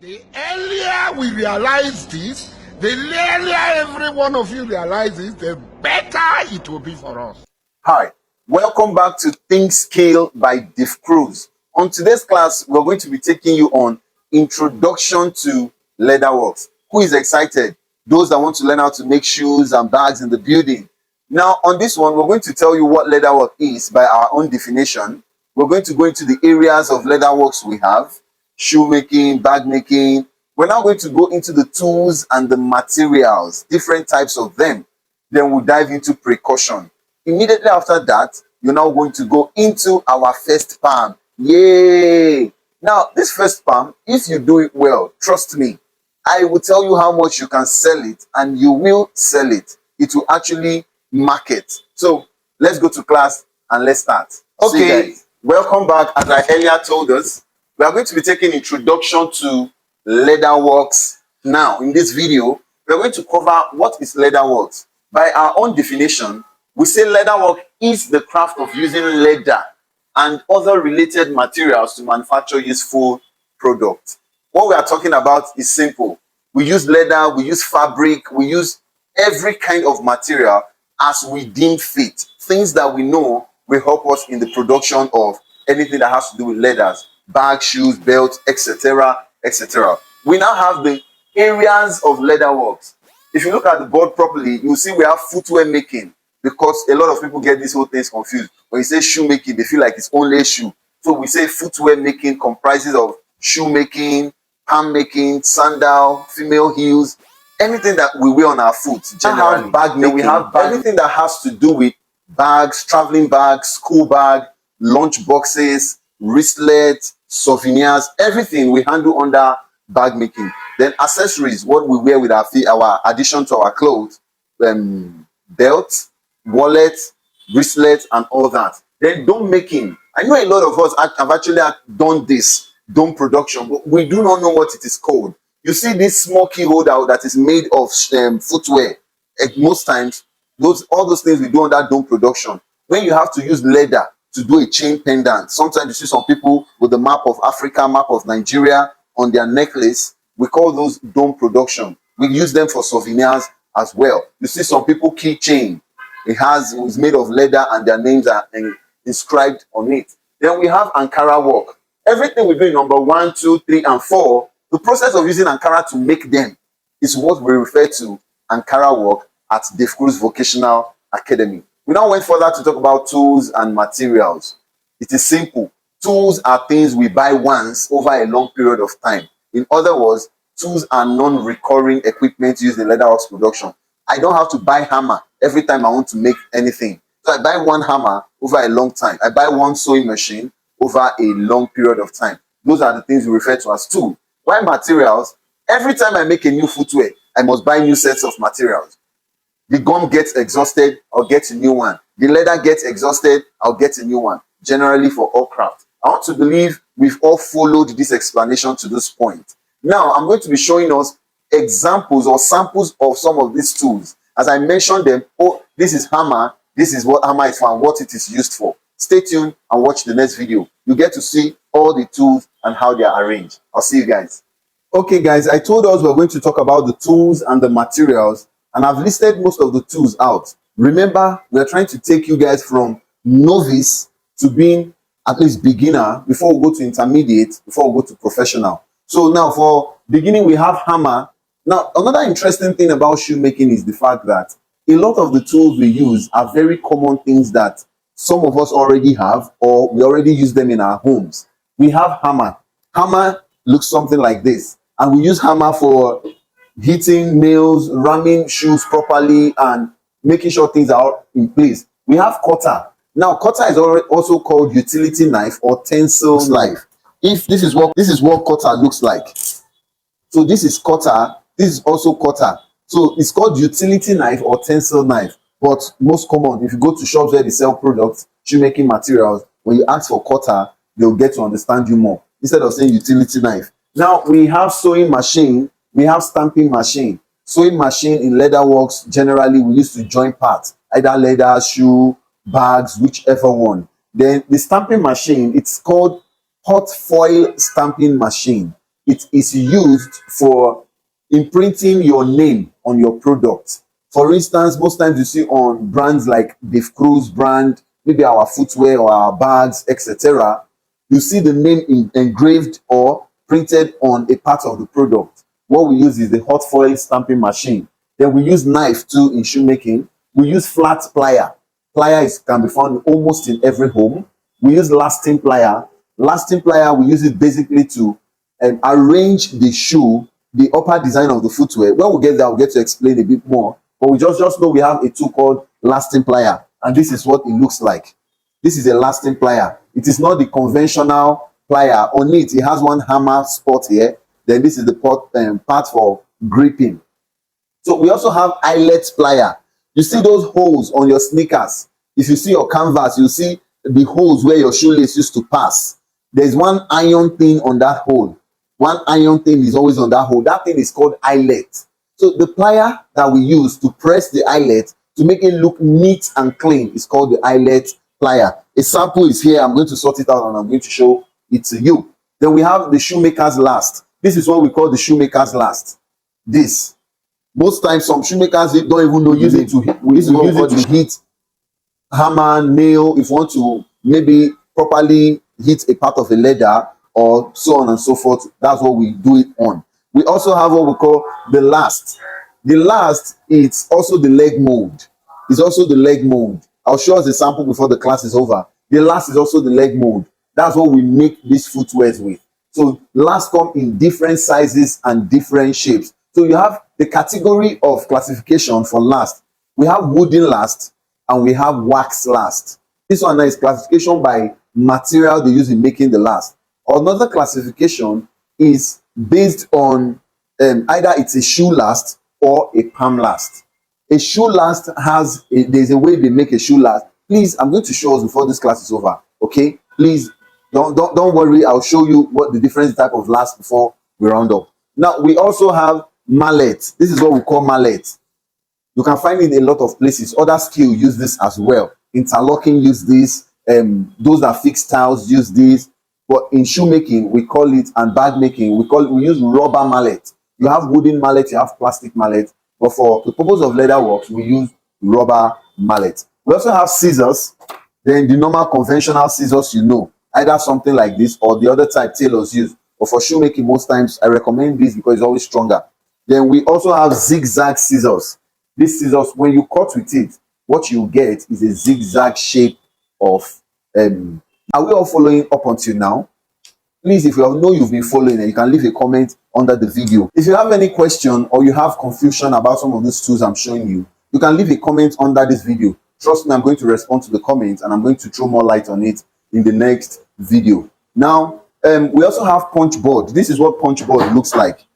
The earlier we realize this, the earlier every one of you realizes, the better it will be for us. Hi, welcome back to Think Scale by Div Cruz. On today's class, we're going to be taking you on Introduction to Leatherworks. Who is excited? Those that want to learn how to make shoes and bags in the building. Now, on this one, we're going to tell you what leatherwork is by our own definition. We're going to go into the areas of leatherworks we have: shoemaking, bag making. We're now going to go into the tools and the materials, different types of them. Then we'll dive into precaution. Immediately after that, you're now going to go into our first palm. Yay! Now, this first palm, if you do it well, trust me, I will tell you how much you can sell it, and you will sell it. It will actually market. So let's go to class and let's start. Okay, welcome back. As I earlier told us, we are going to be taking Introduction to Leatherworks. Now, in this video, we're going to cover what is leatherworks. By our own definition, we say leatherwork is the craft of using leather and other related materials to manufacture useful products. What we are talking about is simple. We use leather, we use fabric, we use every kind of material as we deem fit. Things that we know will help us in the production of anything that has to do with leathers, bags, shoes, belts, etc., etc. We now have the areas of leatherworks. If you look at the board properly, you'll see we have footwear making, because a lot of people get these whole things confused. When you say shoemaking, they feel like it's only shoe. So we say footwear making comprises of shoemaking, palm making, sandal, female heels, anything that we wear on our foot. Generally, bag making. We have anything that has to do with bags, traveling bags, school bag, lunch boxes, wristlets, souvenirs, everything we handle under bag making. Then accessories, what we wear with our feet, our addition to our clothes, belt, wallet, wristlet, and all that. Then dome making. I know a lot of us have actually done this dome production, but we do not know what it is called. You see this small key holder that is made of footwear. Most times, all those things we do under dome production. When you have to use leather to do a chain pendant, sometimes you see some people with the map of Africa, map of Nigeria on their necklace. We call those dome production. We use them for souvenirs as well. You see some people keychain. It's made of leather and their names are inscribed on it. Then we have Ankara work. Everything we do in number 1, 2, 3, and 4, the process of using Ankara to make them is what we refer to Ankara work at Div Cruz Vocational Academy. We now went further to talk about tools and materials. It is simple. Tools are things we buy once over a long period of time. In other words, tools are non-recurring equipment used in leatherworks production. I don't have to buy hammer every time I want to make anything. So I buy one hammer over a long time. I buy one sewing machine over a long period of time. Those are the things we refer to as tools. Why materials? Every time I make a new footwear, I must buy new sets of materials. The gum gets exhausted, I'll get a new one. The leather gets exhausted, I'll get a new one. Generally for all craft. I want to believe we've all followed this explanation to this point. Now, I'm going to be showing us examples or samples of some of these tools. As I mentioned them, oh, this is hammer, this is what hammer is for and what it is used for. Stay tuned and watch the next video. You get to see all the tools and how they are arranged. I'll see you guys. Okay, guys, I told us we're going to talk about the tools and the materials, and I've listed most of the tools out. Remember, we're trying to take you guys from novice to being at least beginner before we go to intermediate, before we go to professional. So now for beginning, we have hammer. Now, another interesting thing about shoemaking is the fact that a lot of the tools we use are very common things that some of us already have, or we already use them in our homes. We have hammer. Hammer looks something like this. And we use hammer for hitting nails, ramming shoes properly, and making sure things are in place. We have cutter. Now, cutter is also called utility knife or tensile knife. If this is what cutter looks like. So this is cutter. This is also cutter. So it's called utility knife or tensile knife. But most common, if you go to shops where they sell products, shoemaking materials, when you ask for cutter, they'll get to understand you more instead of saying utility knife. Now we have sewing machine, we have stamping machine. Sewing machine in leatherworks, generally we used to join parts, either leather, shoe, bags, whichever one. Then the stamping machine, it's called hot foil stamping machine. it is used for imprinting your name on your product. For instance, most times you see on brands like Dave Cruz brand, maybe our footwear or our bags, etc., you see the name engraved or printed on a part of the product. What we use is the hot foil stamping machine. Then we use knife too in shoemaking. We use flat plier. Plier can be found almost in every home. We use lasting plier. Lasting plier, we use it basically to arrange the shoe, the upper design of the footwear. When we get there, we'll get to explain a bit more. But we just know we have a tool called lasting plier, and this is what it looks like. This is a lasting plier. It is not the conventional plier. On it, it has one hammer spot here. Then this is the part for gripping. So we also have eyelet plier. You see those holes on your sneakers. If you see your canvas, you see the holes where your shoelace used to pass. There's one iron thing on that hole. One iron thing is always on that hole. That thing is called eyelet. So the plier that we use to press the eyelet to make it look neat and clean is called the eyelet plier. A sample is here. I'm going to sort it out and I'm going to show it to you. Then we have the shoemaker's last. This is what we call the shoemaker's last. This. Most times, some shoemakers don't even know use it to hit. We use it to hit hammer, nail. If you want to maybe properly hit a part of a leather or so on and so forth, that's what we do it on. We also have what we call the last. The last is also the leg mold. It's also the leg mold. I'll show us a sample before the class is over. The last is also the leg mold. That's what we make these footwears with. So last come in different sizes and different shapes. So you have the category of classification for last. We have wooden last and we have wax last. This one is classification by material they use in making the last. Another classification is based on either it's a shoe last or a palm last. A shoe last there's a way they make a shoe last. Please, I'm going to show us before this class is over. Okay, please don't worry. I'll show you what the different type of last before we round up. Now we also have mallet. This is what we call mallet. You can find it in a lot of places. Other skill use this as well. Interlocking use this. Those that fix tiles use this. But in shoemaking, we call it, and bag making, we use rubber mallet. You have wooden mallet, you have plastic mallet. But for the purpose of leather works, we use rubber mallet. We also have scissors. Then the normal conventional scissors, either something like this or the other type tailors use. But for shoemaking, most times I recommend this because it's always stronger. Then we also have zigzag scissors. These scissors, when you cut with it, what you get is a zigzag shape of. Are we all following up until now? Please, if you know you've been following, you can leave a comment under the video. If you have any question or you have confusion about some of these tools I'm showing you, you can leave a comment under this video. Trust me, I'm going to respond to the comments and I'm going to throw more light on it in the next video. Now, we also have punch board. This is what punch board looks like.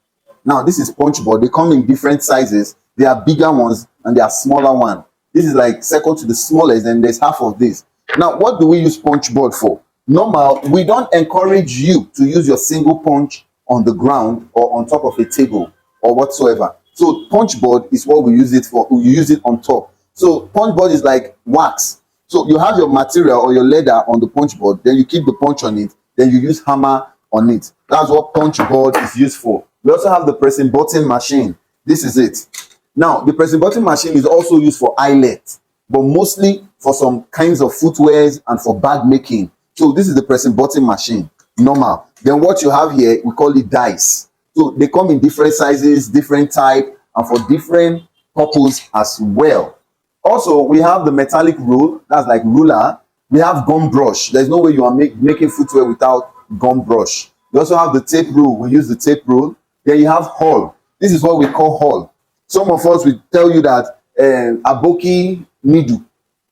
Now, this is punch board. They come in different sizes. There are bigger ones and there are smaller ones. This is like second to the smallest, and there's half of this. Now, what do we use punch board for? Normal, we don't encourage you to use your single punch on the ground or on top of a table or whatsoever. So punch board is what we use it for. We use it on top. So punch board is like wax. So you have your material or your leather on the punch board, then you keep the punch on it, then you use hammer on it. That's what punch board is used for. We also have the pressing button machine. This is it. Now, the pressing button machine is also used for eyelet, but mostly for some kinds of footwears and for bag making. So this is the pressing button machine, normal. Then what you have here, we call it dice. So they come in different sizes, different type, and for different purpose as well. Also, we have the metallic rule, that's like ruler. We have gum brush. There's no way you are making footwear without gum brush. We also have the tape rule. We use the tape rule. Then you have haul. This is what we call haul. Some of us will tell you that aboki needle,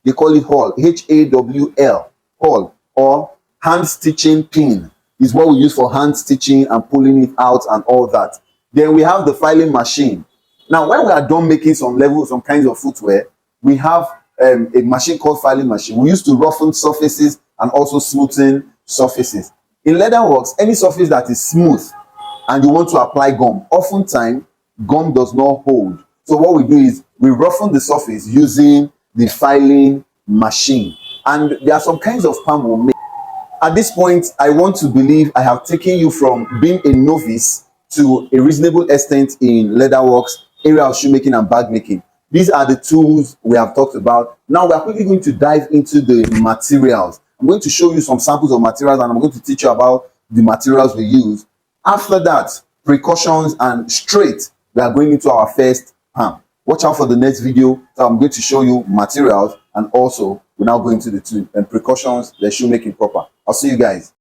they call it haul, H-A-W-L, haul, or hand stitching pin is what we use for hand stitching and pulling it out and all that. Then we have the filing machine. Now, when we are done making some kinds of footwear, we have a machine called filing machine. We used to roughen surfaces and also smoothen surfaces. In leatherworks, any surface that is smooth and you want to apply gum, oftentimes gum does not hold. So what we do is we roughen the surface using the filing machine. And there are some kinds of palm we'll make. at this point, I want to believe I have taken you from being a novice to a reasonable extent in leatherworks, area of shoemaking and bag making. These are the tools we have talked about. Now we are quickly going to dive into the materials. I'm going to show you some samples of materials and I'm going to teach you about the materials we use. After that, precautions and straight, we are going into our first palm. Watch out for the next video. So I'm going to show you materials and also we're now going to the two and precautions, the shoemaking proper. I'll see you guys.